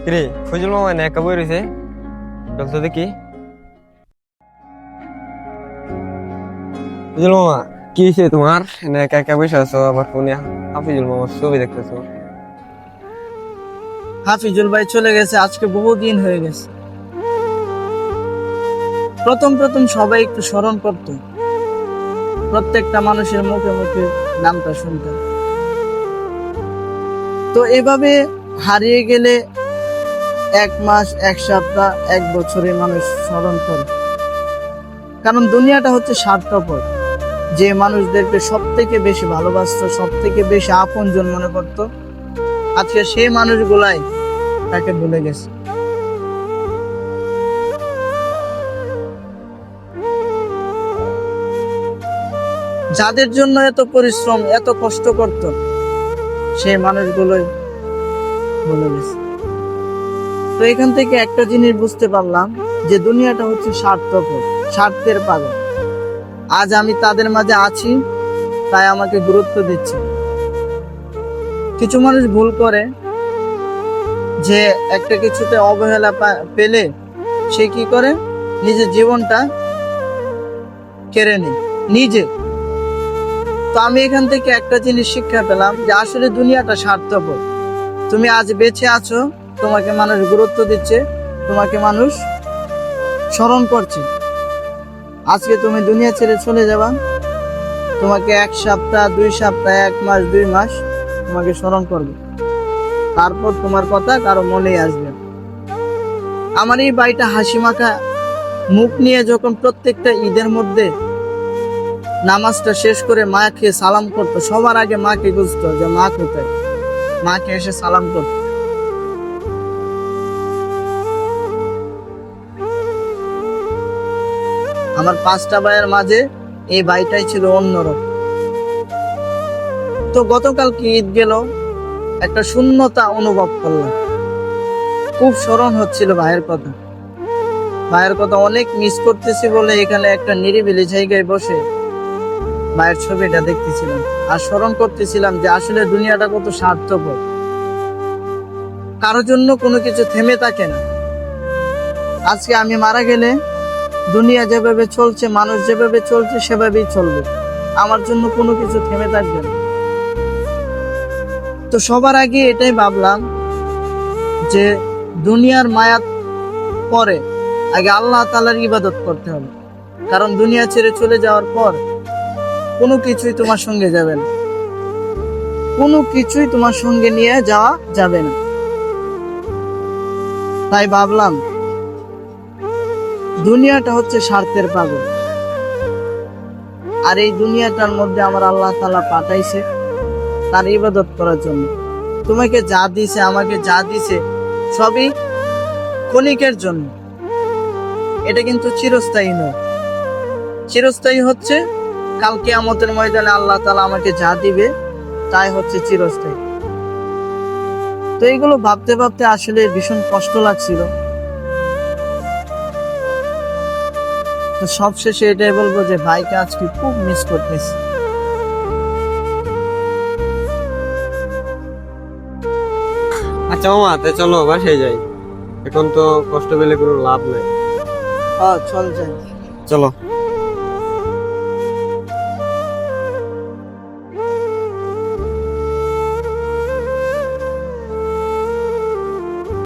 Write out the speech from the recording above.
কিরে ফজল মামা না একা বই রয়েছে, চল তো দেখি। ফজল মামা কি হয়েছে তোমার? না একা একা বসে আছো, আবার ফোনে হাফিজুল মামার ছবি দেখতেছো? হাফিজুল ভাই চলে গেছে আজকে বহুদিন হয়ে গেছে। প্রথম প্রথম সবাই একটু স্মরণ করত, প্রত্যেকটা মানুষের মুখে মুখে নামটা শুনতাম। তো এভাবে হারিয়ে গেলে 1 মাস, 1 সপ্তাহ, 1 বছরে মানুষ স্মরণ করে। কারণ দুনিয়াটা হচ্ছে স্বার্থপর। যে মানুষদেরকে সব থেকে বেশি ভালোবাসতো, সব থেকে বেশি আপনজন মনে করতো, আজকে সেই মানুষগুলাই তাকে ভুলে গেছে। যাদের জন্য এত পরিশ্রম, এত কষ্ট করত, সেই মানুষগুলোই ভুলে গেছে। তো এখান থেকে একটা জিনিস বুঝতে পারলাম যে দুনিয়াটা হচ্ছে স্বার্থপর, স্বার্থের পাগল। আজ আমি তাদের মাঝে আছি, তাই আমাকে গুরুত্ব দিচ্ছে। কিছু মানুষ ভুল করে যে একটা কিছুতে অবহেলা পেলে সে কি করে, নিজের জীবনটা কেড়ে নেয় নিজে। তো আমি এখান থেকে একটা জিনিস শিক্ষা পেলাম যে আসলে দুনিয়াটা স্বার্থপর। তুমি আজ বেঁচে আছো, তোমাকে মানুষ গুরুত্ব দিচ্ছে, তোমাকে মানুষ স্মরণ করছে। আজকে তুমি দুনিয়া ছেড়ে চলে যাবা, তোমাকে 1 সপ্তাহ, 2 সপ্তাহ, 1 মাস, 2 মাস তোমাকে স্মরণ করবে, তারপর তোমার কথা কারো মনেই আসবে। আমার এই ভাইটা হাসি মাখা মুখ নিয়ে যখন প্রত্যেকটা ঈদের মধ্যে নামাজটা শেষ করে মাকে সালাম করতো, সবার আগে মাকে বুঝতো যে মা কোথায়, মাকে এসে সালাম করতো। আমার 5টা ভাইয়ের মাঝে এই ভাইটাই ছিল অন্যরকম। তো গতকালকে ঈদ গেল, একটা শূন্যতা অনুভব করলাম। খুব স্মরণ হচ্ছিল ভাইয়ের কথা, ভাইয়ের কথা অনেক মিস করতেছি বলে এখানে একটা নিরিবিলি জায়গায় বসে ভাইয়ের ছবিটা দেখতেছিলাম আর স্মরণ করতেছিলাম যে আসলে দুনিয়াটা কত স্বার্থপর। কারোর জন্য কোনো কিছু থেমে থাকে না। আজকে আমি মারা গেলে দুনিয়া যেভাবে চলছে, মানুষ যেভাবে চলছে সেভাবেই চলবে, আমার জন্য কোনো কিছু থেমে থাকবে না। তো সবার আগে এটাই ভাবলাম যে দুনিয়ার মায়া পরে আগে আল্লাহ তাআলার ইবাদত করতে হবে। কারণ দুনিয়া ছেড়ে চলে যাওয়ার পর কোনো কিছুই তোমার সঙ্গে যাবে না, কোনো কিছুই তোমার সঙ্গে নিয়ে যাওয়া যাবে না। তাই ভাবলাম দুনিয়াটা হচ্ছে স্বার্থের পাগল, আর এই দুনিয়াটার মধ্যে আমার আল্লাহ তাআলা পাঠাইছে তার ইবাদত করার জন্য। তোমাকে যা দিছে, আমাকে যা দিছে, সবই ক্ষণিকের জন্য। এটা কিন্তু চিরস্থায়ী নয়। চিরস্থায়ী হচ্ছে কাল কিয়ামতের ময়দানে আল্লাহ তাআলা আমাকে যা দিবে তাই হচ্ছে চিরস্থায়ী। তো এইগুলো ভাবতে ভাবতে আসলে ভীষণ কষ্ট লাগছিল। তো সবশেষে এটাই বলবো যে ভাইকে আজকে খুব মিস করতেছি। আচ্ছা মামা, তে চলো বাসায় যাই, এখন তো কষ্ট পেলে কোনো লাভ নাই। চল যাই। চলো।